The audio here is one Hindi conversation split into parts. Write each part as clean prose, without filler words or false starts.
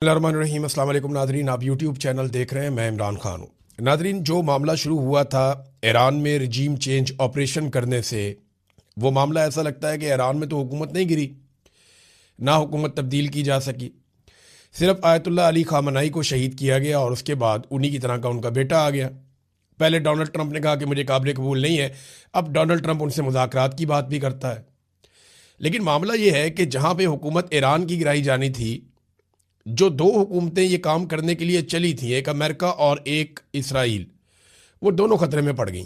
बिस्मिल्लाहिर्रहमानिर्रहीम। अस्सलाम वालेकुम नादरीन, आप यूट्यूब चैनल देख रहे हैं। मैं इमरान खान हूँ। नादरीन, जो मामला शुरू हुआ था ईरान में रिजीम चेंज ऑपरेशन करने से, वो मामला ऐसा लगता है कि ईरान में तो हुकूमत नहीं गिरी, ना हुकूमत तब्दील की जा सकी। सिर्फ आयतुल्लाह अली खामनाई को शहीद किया गया और उसके बाद उन्हीं की तरह का उनका बेटा आ गया। पहले डोनाल्ड ट्रंप ने कहा कि मुझे काबिल कबूल नहीं है, अब डोनाल्ड ट्रंप उनसे मुज़ाकरात की बात भी करता है। लेकिन मामला ये है कि जहाँ पे हुकूमत ईरान की गिराई जानी थी, जो दो हुकूमतें ये काम करने के लिए चली थी, एक अमेरिका और एक इसराइल, वो दोनों खतरे में पड़ गई।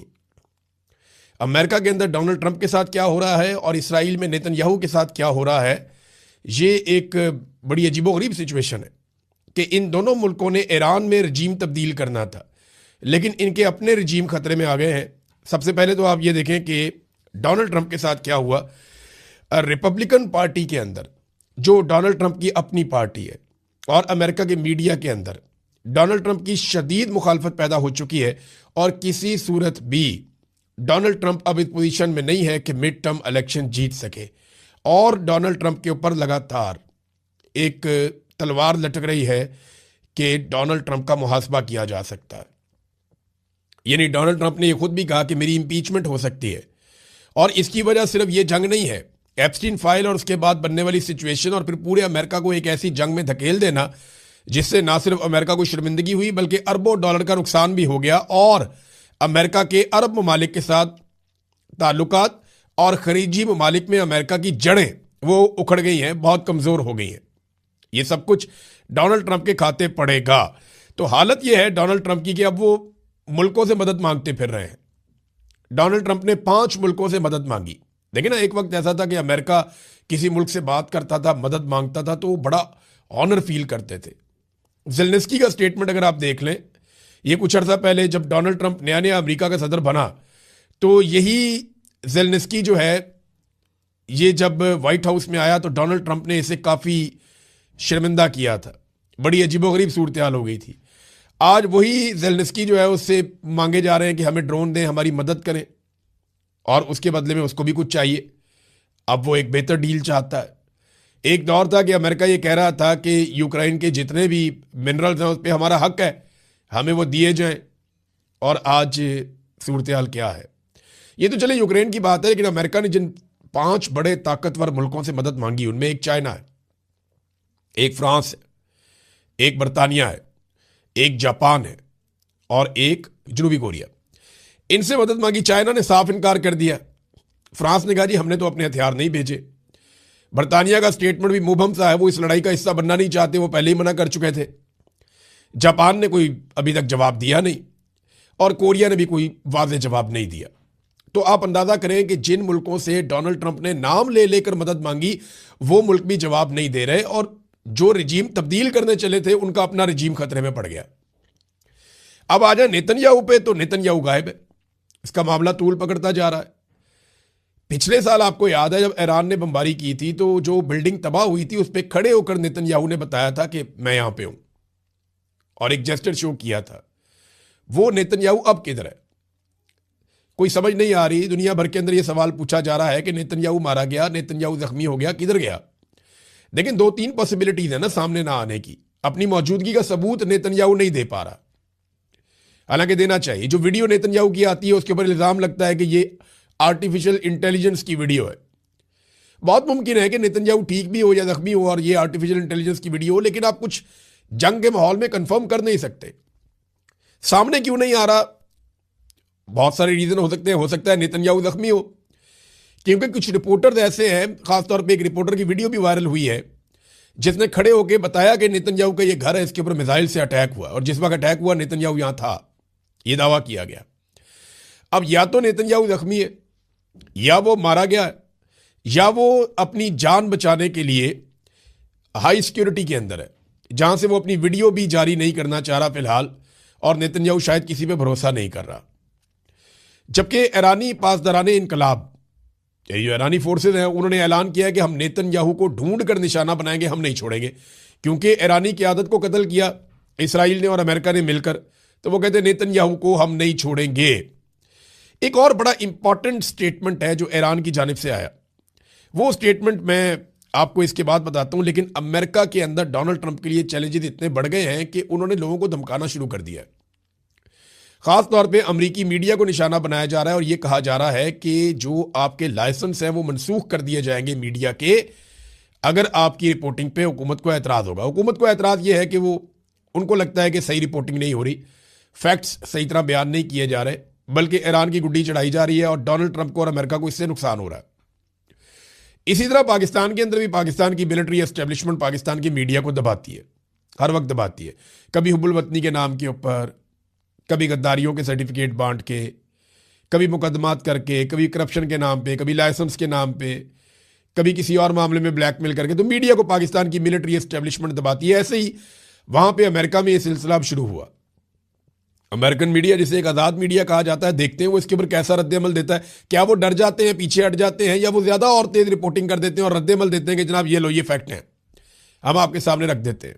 अमेरिका के अंदर डोनाल्ड ट्रंप के साथ क्या हो रहा है और इसराइल में नेतन्याहू के साथ क्या हो रहा है, ये एक बड़ी अजीबोगरीब सिचुएशन है कि इन दोनों मुल्कों ने ईरान में रजीम तब्दील करना था, लेकिन इनके अपने रजीम खतरे में आ गए हैं। सबसे पहले तो आप ये देखें कि डोनाल्ड ट्रंप के साथ क्या हुआ। रिपब्लिकन पार्टी के अंदर, जो डोनाल्ड ट्रंप की अपनी पार्टी है, और अमेरिका के मीडिया के अंदर डोनाल्ड ट्रंप की शदीद मुखालफत पैदा हो चुकी है और किसी सूरत भी डोनाल्ड ट्रंप अब इस पोजीशन में नहीं है कि मिड टर्म इलेक्शन जीत सके। और डोनाल्ड ट्रंप के ऊपर लगातार एक तलवार लटक रही है कि डोनाल्ड ट्रंप का मुहासबा किया जा सकता है। यानी डोनाल्ड ट्रंप ने यह खुद भी कहा कि मेरी इंपीचमेंट हो सकती है, और इसकी वजह सिर्फ ये जंग नहीं है, एप्स्टीन फाइल और उसके बाद बनने वाली सिचुएशन, और फिर पूरे अमेरिका को एक ऐसी जंग में धकेल देना जिससे ना सिर्फ अमेरिका को शर्मिंदगी हुई बल्कि अरबों डॉलर का नुकसान भी हो गया, और अमेरिका के अरब ममालिक के साथ ताल्लुकात और खलीजी ममालिक में अमेरिका की जड़ें वो उखड़ गई हैं, बहुत कमज़ोर हो गई हैं। ये सब कुछ डोनाल्ड ट्रंप के खाते पड़ेगा। तो हालत यह है डोनाल्ड ट्रंप की कि अब वो मुल्कों से मदद मांगते फिर रहे हैं। डोनाल्ड ट्रंप ने 5 मुल्कों से मदद मांगी। देखिए ना, एक वक्त ऐसा था कि अमेरिका किसी मुल्क से बात करता था, मदद मांगता था, तो वो बड़ा ऑनर फील करते थे। ज़ेलेंस्की का स्टेटमेंट अगर आप देख लें, ये कुछ अर्सा पहले जब डोनाल्ड ट्रंप नया नया अमेरिका का सदर बना, तो यही ज़ेलेंस्की जो है, ये जब वाइट हाउस में आया तो डोनाल्ड ट्रंप ने इसे काफ़ी शर्मिंदा किया था। बड़ी अजीबोगरीब सूरत हाल हो गई थी। आज वही ज़ेलेंस्की जो है उससे मांगे जा रहे हैं कि हमें ड्रोन दें, हमारी मदद करें, और उसके बदले में उसको भी कुछ चाहिए। अब वो एक बेहतर डील चाहता है। एक दौर था कि अमेरिका ये कह रहा था कि यूक्रेन के जितने भी मिनरल्स हैं उस पर हमारा हक है, हमें वो दिए जाएं, और आज सूरत हाल क्या है। ये तो चले यूक्रेन की बात है, लेकिन अमेरिका ने जिन 5 बड़े ताकतवर मुल्कों से मदद मांगी, उनमें एक चाइना है, एक फ्रांस है, एक बरतानिया है, एक जापान है, और एक जनूबी कोरिया। इनसे मदद मांगी, चाइना ने साफ इनकार कर दिया। फ्रांस ने कहा जी हमने तो अपने हथियार नहीं भेजे। बरतानिया का स्टेटमेंट भी मुबहम सा है, वो इस लड़ाई का हिस्सा बनना नहीं चाहते, वो पहले ही मना कर चुके थे। जापान ने कोई अभी तक जवाब दिया नहीं, और कोरिया ने भी कोई वाज़ेह जवाब नहीं दिया। तो आप अंदाजा करें कि जिन मुल्कों से डोनाल्ड ट्रंप ने नाम ले लेकर मदद मांगी, वो मुल्क भी जवाब नहीं दे रहे, और जो रजीम तब्दील करने चले थे उनका अपना रजीम खतरे में पड़ गया। अब आ जाए नेतन्याहू पे, तो नेतन्याहू गायब है। इसका मामला तूल पकड़ता जा रहा है। पिछले साल आपको याद है जब ईरान ने बमबारी की थी, तो जो बिल्डिंग तबाह हुई थी उस पर खड़े होकर नेतन्याहू ने बताया था कि मैं यहां पे हूं, और एक जेस्चर शो किया था। वो नेतन्याहू अब किधर है, कोई समझ नहीं आ रही। दुनिया भर के अंदर यह सवाल पूछा जा रहा है कि नेतन्याहू मारा गया, नेतन्याहू जख्मी हो गया, किधर गया। लेकिन 2-3 पॉसिबिलिटीज है ना सामने ना आने की। अपनी मौजूदगी का सबूत नेतन्याहू नहीं दे पा रहा, हालांकि देना चाहिए। जो वीडियो नेतन्याहू की आती है उसके ऊपर इल्जाम लगता है कि ये आर्टिफिशियल इंटेलिजेंस की वीडियो है। बहुत मुमकिन है कि नेतन्याहू ठीक भी हो या जख्मी हो और ये आर्टिफिशियल इंटेलिजेंस की वीडियो हो, लेकिन आप कुछ जंग के माहौल में कंफर्म कर नहीं सकते। सामने क्यों नहीं आ रहा? बहुत सारे रीजन हो सकते हैं। हो सकता है नेतन्याहू जख्मी हो, क्योंकि कुछ रिपोर्टर्स ऐसे हैं, खासतौर पर एक रिपोर्टर की वीडियो भी वायरल हुई है जिसने खड़े होकर बताया कि नेतन्याहू का ये घर है, इसके ऊपर मिसाइल से अटैक हुआ, और जिस वक्त अटैक हुआ नेतन्याहू यहां था, यह दावा किया गया। अब या तो नेतन्याहू जख्मी है, या वो मारा गया है, या वो अपनी जान बचाने के लिए हाई सिक्योरिटी के अंदर है, जहां से वो अपनी वीडियो भी जारी नहीं करना चाह रहा फिलहाल, और नेतन्याहू शायद किसी पे भरोसा नहीं कर रहा। जबकि ईरानी पासदाराने इनकलाब, जो ईरानी फोर्सेज हैं, उन्होंने ऐलान किया है कि हम नेतन्याहू को ढूंढ कर निशाना बनाएंगे, हम नहीं छोड़ेंगे। क्योंकि ईरानी क़यादत को कत्ल किया इसराइल ने और अमेरिका ने मिलकर, तो वो कहते हैं नेतन्याहू को हम नहीं छोड़ेंगे। एक और बड़ा इंपॉर्टेंट स्टेटमेंट है जो ईरान की जानिब से आया। वो स्टेटमेंट मैं आपको इसके बाद बताता हूं। लेकिन अमेरिका के अंदर डोनाल्ड ट्रंप के लिए चैलेंजेस इतने बढ़ गए हैं कि उन्होंने लोगों को धमकाना शुरू कर दिया है। खास तौर पे अमेरिकी मीडिया को निशाना बनाया जा रहा है और यह कहा जा रहा है कि जो आपके लाइसेंस हैं वो मनसूख कर दिए जाएंगे मीडिया के, अगर आपकी रिपोर्टिंग पे हुकूमत को एतराज़ होगा। हुकूमत को एतराज़ ये है कि वो उनको लगता है कि सही रिपोर्टिंग नहीं हो रही, फैक्ट्स सही तरह बयान नहीं किए जा रहे, बल्कि ईरान की गुड्डी चढ़ाई जा रही है और डोनाल्ड ट्रंप को और अमेरिका को इससे नुकसान हो रहा है। इसी तरह पाकिस्तान के अंदर भी पाकिस्तान की मिलिट्री एस्टेब्लिशमेंट पाकिस्तान की मीडिया को दबाती है, हर वक्त दबाती है। कभी हुब्बुल वतनी के नाम के ऊपर, कभी गद्दारियों के सर्टिफिकेट बांट के, कभी मुकदमात करके, कभी करप्शन के नाम पे, कभी लाइसेंस के नाम पे, कभी किसी और मामले में ब्लैकमेल करके। तो मीडिया को पाकिस्तान की मिलिट्री एस्टेब्लिशमेंट दबाती है। ऐसे ही वहां पे अमेरिका में ये सिलसिला अब शुरू हुआ। अमेरिकन मीडिया, जिसे एक आज़ाद मीडिया कहा जाता है, देखते हैं वो इसके ऊपर कैसा रद्द-ए-अमल देता है। क्या वो डर जाते हैं, पीछे हट जाते हैं, या वो ज़्यादा और तेज रिपोर्टिंग कर देते हैं और रद्द-ए-अमल देते हैं कि जनाब ये लो, ये फैक्ट हैं, हम आपके सामने रख देते हैं।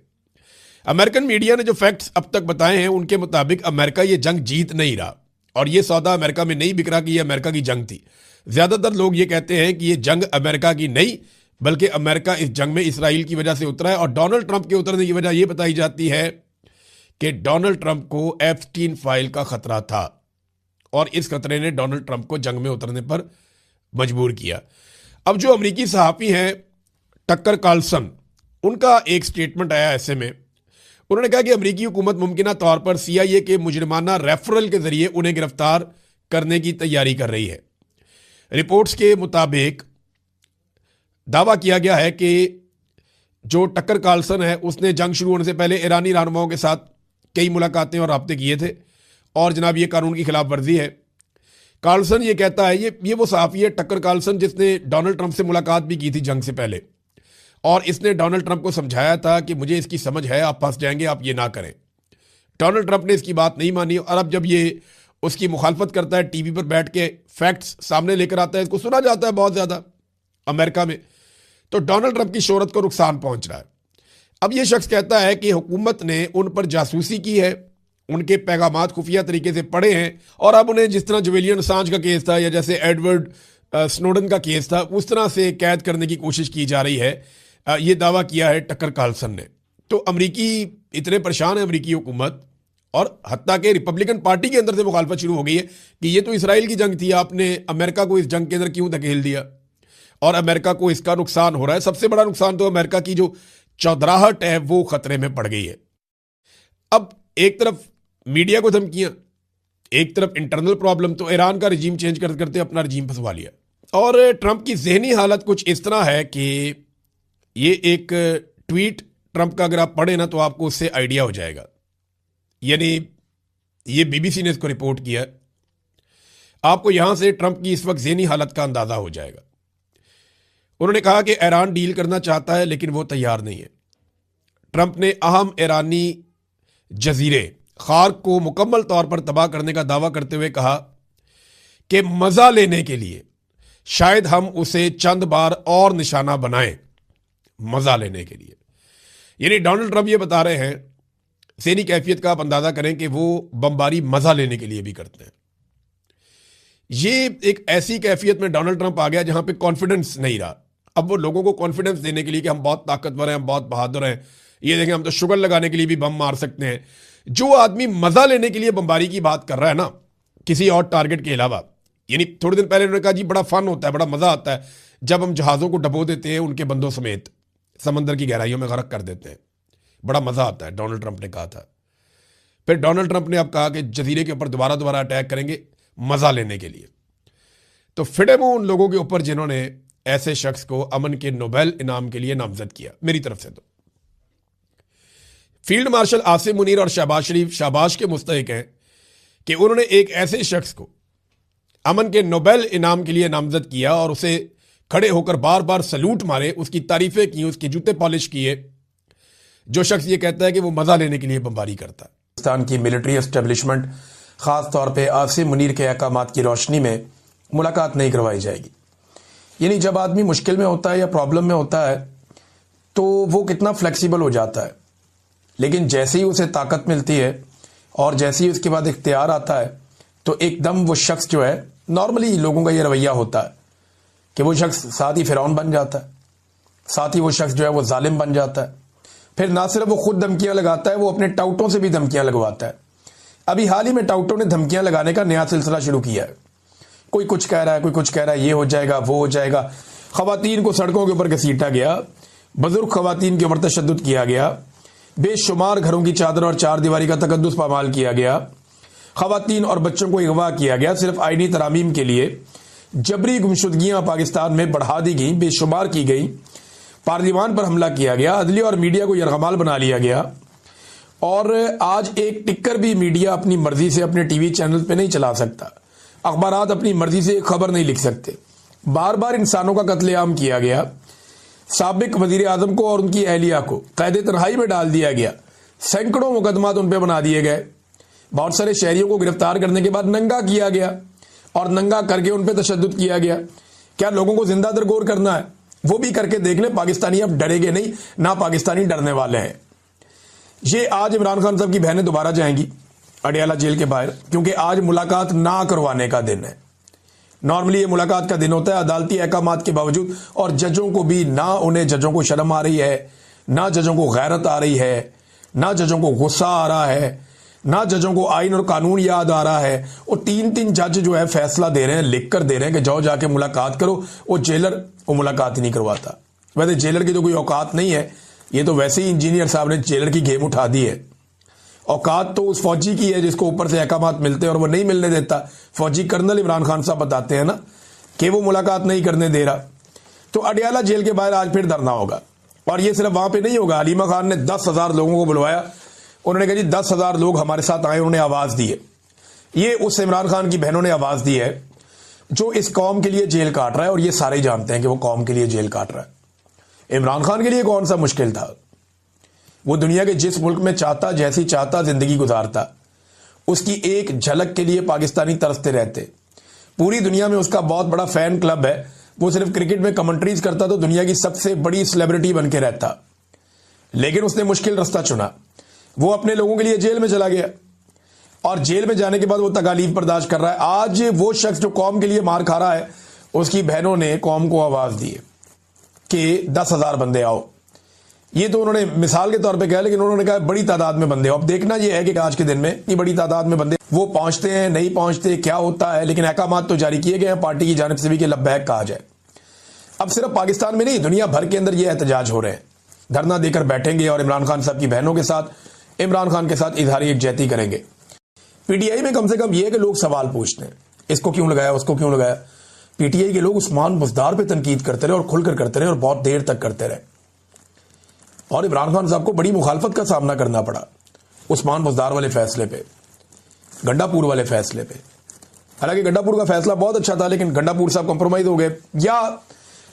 अमेरिकन मीडिया ने जो फैक्ट्स अब तक बताए हैं उनके मुताबिक अमेरिका ये जंग जीत नहीं रहा और ये सौदा अमेरिका में नहीं बिक रहा कि ये अमेरिका की जंग थी। ज़्यादातर लोग ये कहते हैं कि ये जंग अमेरिका की नहीं, बल्कि अमेरिका इस जंग में इसराइल की वजह से उतरा है। और डोनाल्ड ट्रंप के उतरने की वजह यह बताई जाती है कि डोनाल्ड ट्रंप को एप्स्टीन फाइल का खतरा था और इस खतरे ने डोनाल्ड ट्रंप को जंग में उतरने पर मजबूर किया। अब जो अमेरिकी सहाफ़ी हैं टक्कर कार्लसन, उनका एक स्टेटमेंट आया ऐसे में, उन्होंने कहा कि अमेरिकी हुकूमत मुमकिना तौर पर CIA के मुजरिमाना रेफरल के जरिए उन्हें गिरफ्तार करने की तैयारी कर रही है। रिपोर्ट्स के मुताबिक दावा किया गया है कि जो टक्कर कार्लसन है उसने जंग शुरू होने से पहले ईरानी रहनुमाओं के साथ कई मुलाकातें और राब्ते किए थे और जनाब ये कानून की खिलाफ वर्जी है। कार्लसन ये कहता है, ये वो सहाफ़ी है टक्कर कार्लसन जिसने डोनाल्ड ट्रंप से मुलाकात भी की थी जंग से पहले, और इसने डोनाल्ड ट्रंप को समझाया था कि मुझे इसकी समझ है, आप फंस जाएंगे, आप ये ना करें। डोनाल्ड ट्रंप ने इसकी बात नहीं मानी और अब जब ये उसकी मुखालफत करता है, टीवी पर बैठ के फैक्ट्स सामने लेकर आता है, इसको सुना जाता है बहुत ज़्यादा अमेरिका में, तो डोनाल्ड ट्रंप की शोहरत को नुकसान पहुंच रहा है। अब ये शख्स कहता है कि हुकूमत ने उन पर जासूसी की है, उनके पैगामात खुफिया तरीके से पढ़े हैं और अब उन्हें जिस तरह जुलियन असांज का केस था या जैसे एडवर्ड स्नोडन का केस था उस तरह से कैद करने की कोशिश की जा रही है। ये दावा किया है टक्कर कार्लसन ने। तो अमरीकी इतने परेशान है, अमरीकी हुकूमत, और हत्ता के रिपब्लिकन पार्टी के अंदर से मुखालफत शुरू हो गई है कि ये तो इसराइल की जंग थी, आपने अमेरिका को इस जंग के अंदर क्यों धकेल दिया और अमेरिका को इसका नुकसान हो रहा है। सबसे बड़ा नुकसान तो अमेरिका की जो चौधराहट है वो खतरे में पड़ गई है। अब एक तरफ मीडिया को धमकियां, एक तरफ इंटरनल प्रॉब्लम, तो ईरान का रजीम चेंज करते करते अपना रजीम फंसवा लिया। और ट्रंप की जहनी हालत कुछ इस तरह है कि ये एक ट्वीट ट्रंप का अगर आप पढ़े ना तो आपको उससे आइडिया हो जाएगा। यानी ये BBC ने इसको रिपोर्ट किया, आपको यहां से ट्रंप की इस वक्त जहनी हालत का अंदाजा हो जाएगा। उन्होंने कहा कि ईरान डील करना चाहता है लेकिन वो तैयार नहीं है। ट्रंप ने अहम ईरानी जजीरे खार्क को मुकम्मल तौर पर तबाह करने का दावा करते हुए कहा कि मजा लेने के लिए शायद हम उसे चंद बार और निशाना बनाएं, मजा लेने के लिए। यानी डोनाल्ड ट्रंप ये बता रहे हैं, सेनी कैफियत का आप अंदाजा करें कि वो बमबारी मजा लेने के लिए भी करते हैं। ये एक ऐसी कैफियत में डोनाल्ड ट्रंप आ गया जहां पे कॉन्फिडेंस नहीं रहा। अब वो लोगों को कॉन्फिडेंस देने के लिए कि हम बहुत ताकतवर हैं, हम बहुत बहादुर हैं, ये देखें हम तो शुगर लगाने के लिए भी बम मार सकते हैं। जो आदमी मजा लेने के लिए बमबारी की बात कर रहा है ना, किसी और टारगेट के अलावा, यानी थोड़े दिन पहले उन्होंने कहा जी बड़ा फन होता है, बड़ा मजा आता है जब हम जहाज़ों को डबो देते हैं, उनके बंदों समेत समंदर की गहराइयों में गर्क कर देते हैं, बड़ा मजा आता है, डोनाल्ड ट्रंप ने कहा था। फिर डोनाल्ड ट्रंप ने अब कहा कि जजीरे के ऊपर दोबारा अटैक करेंगे मजा लेने के लिए। तो फिडे मुंह उन लोगों के ऊपर जिन्होंने ऐसे शख्स को अमन के नोबेल इनाम के लिए नामजद किया। मेरी तरफ से तो फील्ड मार्शल आसिम मुनीर और शहबाज शरीफ शाबाश के मुस्तहिक हैं कि उन्होंने एक ऐसे शख्स को अमन के नोबेल इनाम के लिए नामजद किया और उसे खड़े होकर बार बार सलूट मारे, उसकी तारीफें की, उसके जूते पॉलिश किए, जो शख्स ये कहता है कि वो मजा लेने के लिए बमबारी करता है। पाकिस्तान की मिलिट्री एस्टेब्लिशमेंट खास तौर पे आसिम मुनीर के अहकामात की रोशनी में मुलाकात नहीं करवाई जाएगी। यानी जब आदमी मुश्किल में होता है या प्रॉब्लम में होता है तो वो कितना फ्लेक्सिबल हो जाता है, लेकिन जैसे ही उसे ताकत मिलती है और जैसे ही उसके बाद इख्तियार आता है तो एकदम वो शख्स जो है, नॉर्मली लोगों का ये रवैया होता है कि वो शख्स साथ ही फिरौन बन जाता है। साथ ही वो शख्स जो है वो जालिम बन जाता है। फिर ना सिर्फ वो खुद धमकियां लगाता है, वो अपने टाउटों से भी धमकियां लगवाता है। अभी हाल ही में टाउटों ने धमकियां लगाने का नया सिलसिला शुरू किया है। कोई कुछ कह रहा है, कोई कुछ कह रहा है, ये हो जाएगा, वो हो जाएगा। खवातीन को सड़कों के ऊपर घसीटा गया, बुजुर्ग खवातीन के ऊपर तशद्दुद किया गया, बेशुमार घरों की चादर और चार दीवारी का तकद्दुस पामाल किया गया, खवातीन और बच्चों को अगवा किया गया सिर्फ आईनी तरामीम के लिए। जबरी गुमशुदगियां पाकिस्तान में बढ़ा दी गई, बेशुमार की गई। पार्लियामान पर हमला किया गया, अदलिया और मीडिया को यरगमाल बना लिया गया। और आज एक टिक्कर भी मीडिया अपनी मर्जी से अपने टीवी चैनल पे नहीं चला सकता, अखबारात अपनी मर्जी से खबर नहीं लिख सकते। बार बार इंसानों का कत्लेआम किया गया, साबिक वजीर आजम को और उनकी अहलिया को कैद तन्हाई में डाल दिया गया, सैकड़ों मुकदमात उन पर बना दिए गए। बहुत सारे शहरियों को गिरफ्तार करने के बाद नंगा किया गया और नंगा करके उन पर तशद्दुद किया गया। क्या लोगों को जिंदा दरगोर करना है? वो भी करके देख ले, पाकिस्तानी अब डरेंगे नहीं, ना पाकिस्तानी डरने वाले हैं। ये आज इमरान खान साहब की बहनें दोबारा जाएंगी अडियाला जेल के बाहर, क्योंकि आज मुलाकात ना करवाने का दिन है। नॉर्मली ये मुलाकात का दिन होता है अदालती अहकामात के बावजूद, और जजों को भी ना, उन्हें जजों को शर्म आ रही है, ना जजों को गैरत आ रही है, ना जजों को गुस्सा आ रहा है, ना जजों को आइन और कानून याद आ रहा है। वो तीन जज जो है फैसला दे रहे हैं, लिख कर दे रहे हैं कि जाओ जाके मुलाकात करो। वो जेलर वो मुलाकात ही नहीं करवाता। वैसे जेलर की तो कोई औकात नहीं है, ये तो वैसे ही इंजीनियर साहब ने जेलर की गेम उठा दी है। औकात तो उस फौजी की है जिसको ऊपर से अहकामात मिलते हैं और वो नहीं मिलने देता। फौजी कर्नल इमरान खान साहब बताते हैं ना कि वो मुलाकात नहीं करने दे रहा। तो अडियाला जेल के बाहर आज फिर धरना होगा, और ये सिर्फ वहां पे नहीं होगा। हलीमा खान ने 10,000 लोगों को बुलवाया, उन्होंने कहा जी 10,000 लोग हमारे साथ आए, उन्होंने आवाज दी है। ये उस इमरान खान की बहनों ने आवाज दी है जो इस कौम के लिए जेल काट रहा है, और ये सारे जानते हैं कि वो कौम के लिए जेल काट रहा है। इमरान खान के लिए कौन सा मुश्किल था? वो दुनिया के जिस मुल्क में चाहता, जैसी चाहता जिंदगी गुजारता, उसकी एक झलक के लिए पाकिस्तानी तरसते रहते। पूरी दुनिया में उसका बहुत बड़ा फैन क्लब है। वो सिर्फ क्रिकेट में कमेंट्रीज करता तो दुनिया की सबसे बड़ी सेलिब्रिटी बन के रहता, लेकिन उसने मुश्किल रास्ता चुना। वो अपने लोगों के लिए जेल में चला गया, और जेल में जाने के बाद वो तकालीफ बर्दाश्त कर रहा है। आज वो शख्स जो कौम के लिए मार खा रहा है, उसकी बहनों ने कौम को आवाज दी है कि 10,000 बंदे आओ। ये तो उन्होंने मिसाल के तौर पे कहा, लेकिन उन्होंने कहा बड़ी तादाद में बंदे। अब देखना यह है कि आज के दिन में इतनी बड़ी तादाद में बंदे वो पहुंचते हैं, नहीं पहुंचते, क्या होता है। लेकिन अहकामात तो जारी किए गए हैं पार्टी की जानिब से भी कि लब्बैक कहा जाए। अब सिर्फ पाकिस्तान में नहीं, दुनिया भर के अंदर ये एहतजाज हो रहे हैं। धरना देकर बैठेंगे और इमरान खान साहब की बहनों के साथ, इमरान खान के साथ इजहार यकजहती करेंगे। पीटीआई में कम से कम यह है कि लोग सवाल पूछते हैं, इसको क्यों लगाया, उसको क्यों लगाया। पीटीआई के लोग उस्मान बुज़दार पे तनकीद करते रहे, और खुलकर करते रहे, और बहुत देर तक करते रहे। और इमरान खान साहब को बड़ी मुखालफत का सामना करना पड़ा उस्मान बुज़दार वाले फैसले पे, गंडापुर वाले फैसले पे। हालांकि गंडापुर का फैसला बहुत अच्छा था, लेकिन गंडापुर साहब कॉम्प्रोमाइज हो गए, या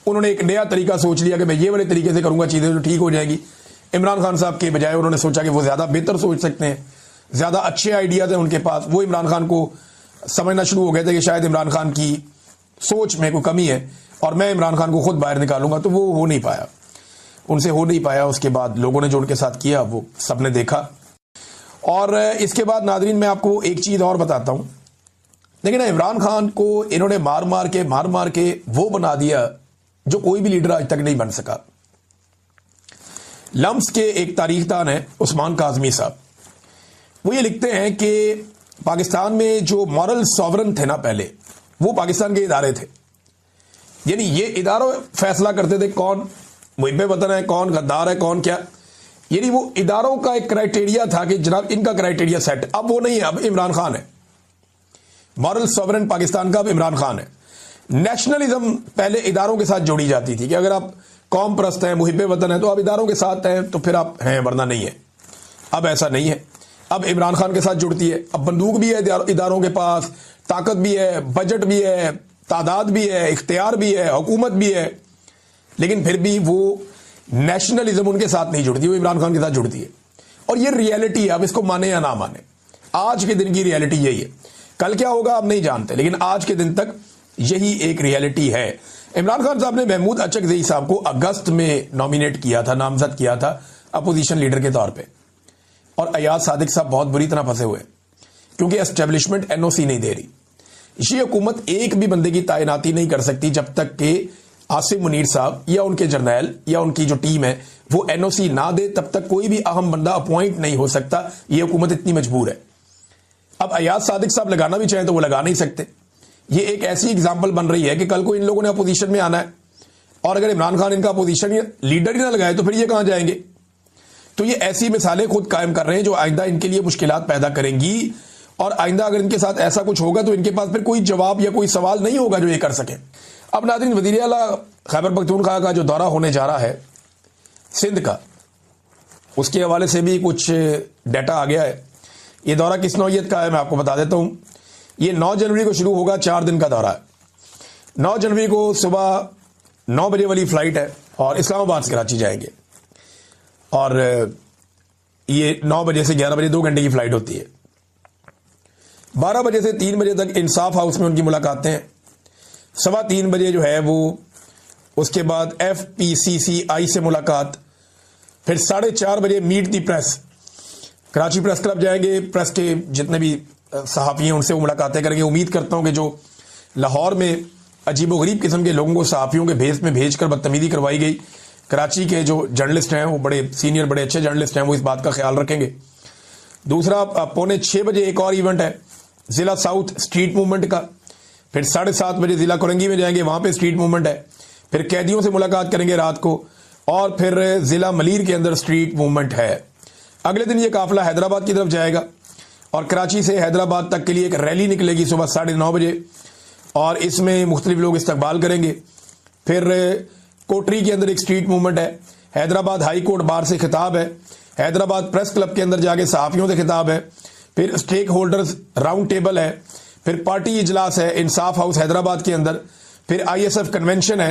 उन्होंने एक नया तरीका सोच लिया कि मैं ये वाले तरीके से करूंगा, चीजें तो ठीक हो जाएगी। इमरान खान साहब के बजाय उन्होंने सोचा कि वो ज्यादा बेहतर सोच सकते हैं, ज्यादा अच्छे आइडियाज हैं उनके पास। वो इमरान खान को समझना शुरू हो गए थे कि शायद इमरान खान की सोच में कोई कमी है, और मैं इमरान खान को खुद बाहर निकालूंगा। तो वो हो नहीं पाया, उनसे हो नहीं पाया। उसके बाद लोगों ने जो उनके साथ किया वो सबने देखा। और इसके बाद नादरीन मैं आपको एक चीज और बताता हूं। लेकिन इमरान खान को इन्होंने मार मार के वो बना दिया जो कोई भी लीडर आज तक नहीं बन सका। लम्स के एक तारीखदान है उस्मान काजमी साहब, वो ये लिखते हैं कि पाकिस्तान में जो मॉरल सॉवरन थे ना पहले, वो पाकिस्तान के इदारे थे। यानी ये इदारों फैसला करते थे कौन मुहिब्बे वतन है, कौन गद्दार है, कौन क्या। यानी वो इदारों का एक क्राइटेरिया था कि जनाब इनका क्राइटेरिया सेट। अब वो नहीं है, अब इमरान खान है मॉरल सॉवरन पाकिस्तान का। अब इमरान खान है। नेशनलिज्म पहले इदारों के साथ जोड़ी जाती थी कि अगर आप कौम परस्त हैं, मुहिब्बे वतन है, तो आप इदारों के साथ हैं, तो फिर आप हैं, वरना नहीं है। अब ऐसा नहीं है, अब इमरान खान के साथ जुड़ती है। अब बंदूक भी है इदारों के पास, ताकत भी है, बजट भी है, तादाद भी है, इख्तियार भी है, हुकूमत भी है, लेकिन फिर भी वो नेशनलिज्म उनके साथ नहीं जुड़ती, वो इमरान खान के साथ जुड़ती है। और ये रियलिटी है, अब इसको माने या ना माने, आज के दिन की रियलिटी यही है। कल क्या होगा आप नहीं जानते, लेकिन आज के दिन तक यही एक रियलिटी है। इमरान खान साहब ने महमूद अचकज़ई साहब को अगस्त में नॉमिनेट किया था, नामजद किया था अपोजिशन लीडर के तौर पे, और अयाज सादिक साहब बहुत बुरी तरह फंसे हुए, क्योंकि एस्टेब्लिशमेंट एनओसी नहीं दे रही। ये हुकूमत एक भी बंदे की तैनाती नहीं कर सकती जब तक कि आसिम मुनीर साहब या उनके जर्नैल या उनकी जो टीम है वो एनओसी ना दे, तब तक कोई भी अहम बंदा अपॉइंट नहीं हो सकता। ये हुकूमत इतनी मजबूर है। अब अयाज सादिक साहब लगाना भी चाहें तो वो लगा नहीं सकते। ये एक ऐसी एग्जाम्पल बन रही है कि कल को इन लोगों ने अपोजिशन में आना है और अगर इमरान खान इनका अपोजिशन लीडर ही ना लगाए तो फिर ये कहां जाएंगे। तो ये ऐसी मिसालें खुद कायम कर रहे हैं जो आइंदा इनके लिए मुश्किलात पैदा करेंगी, और आइंदा अगर इनके साथ ऐसा कुछ होगा तो इनके पास फिर कोई जवाब या कोई सवाल नहीं होगा जो ये कर सके। अब नाज़रीन, वज़ीर आला खैबर पख्तूनख्वा का जो दौरा होने जा रहा है सिंध का, उसके हवाले से भी कुछ डाटा आ गया है। ये दौरा किस नौइयत का है मैं आपको बता देता हूं। ये 9 जनवरी को शुरू होगा, 4 दिन का दौरा है। 9 जनवरी को सुबह 9 बजे वाली फ्लाइट है और इस्लामाबाद से कराची जाएंगे, और ये 9 बजे से 11 बजे 2 घंटे की फ्लाइट होती है। 12 बजे से 3 बजे तक इंसाफ हाउस में उनकी मुलाकातें हैं। 3:15 बजे जो है वो, उसके बाद FPCCI से मुलाकात, फिर 4:30 बजे मीट दी प्रेस, कराची प्रेस क्लब जाएंगे। प्रेस के जितने भी सहाफ़ी हैं उनसे वो मुलाकातें करेंगे। उम्मीद करता हूं कि जो लाहौर में अजीबोगरीब किस्म के लोगों को सहाफ़ियों के भेस में भेजकर बदतमीजी करवाई गई, कराची के जो जर्नलिस्ट हैं वो बड़े सीनियर, बड़े अच्छे जर्नलिस्ट हैं, वो इस बात का ख्याल रखेंगे। दूसरा, 5:45 बजे एक और इवेंट है जिला साउथ स्ट्रीट मूवमेंट का। फिर 7:30 बजे जिला कोरंगी में जाएंगे, वहां पे स्ट्रीट मूवमेंट है। फिर कैदियों से मुलाकात करेंगे रात को, और फिर जिला मलीर के अंदर स्ट्रीट मूवमेंट है। अगले दिन ये काफिला हैदराबाद की तरफ जाएगा और कराची से हैदराबाद तक के लिए एक रैली निकलेगी सुबह 9:30 बजे, और इसमें मुख्तलिफ लोग इस्तकबाल करेंगे। फिर कोटरी के अंदर एक स्ट्रीट मूवमेंट है। हैदराबाद हाई कोर्ट बार से खिताब है। हैदराबाद प्रेस क्लब के अंदर जाके सहाफ़ियों से खिताब है। फिर स्टेक होल्डर्स राउंड टेबल है। फिर पार्टी इजलास है इंसाफ हाउस हैदराबाद के अंदर। फिर ISF कन्वेंशन है।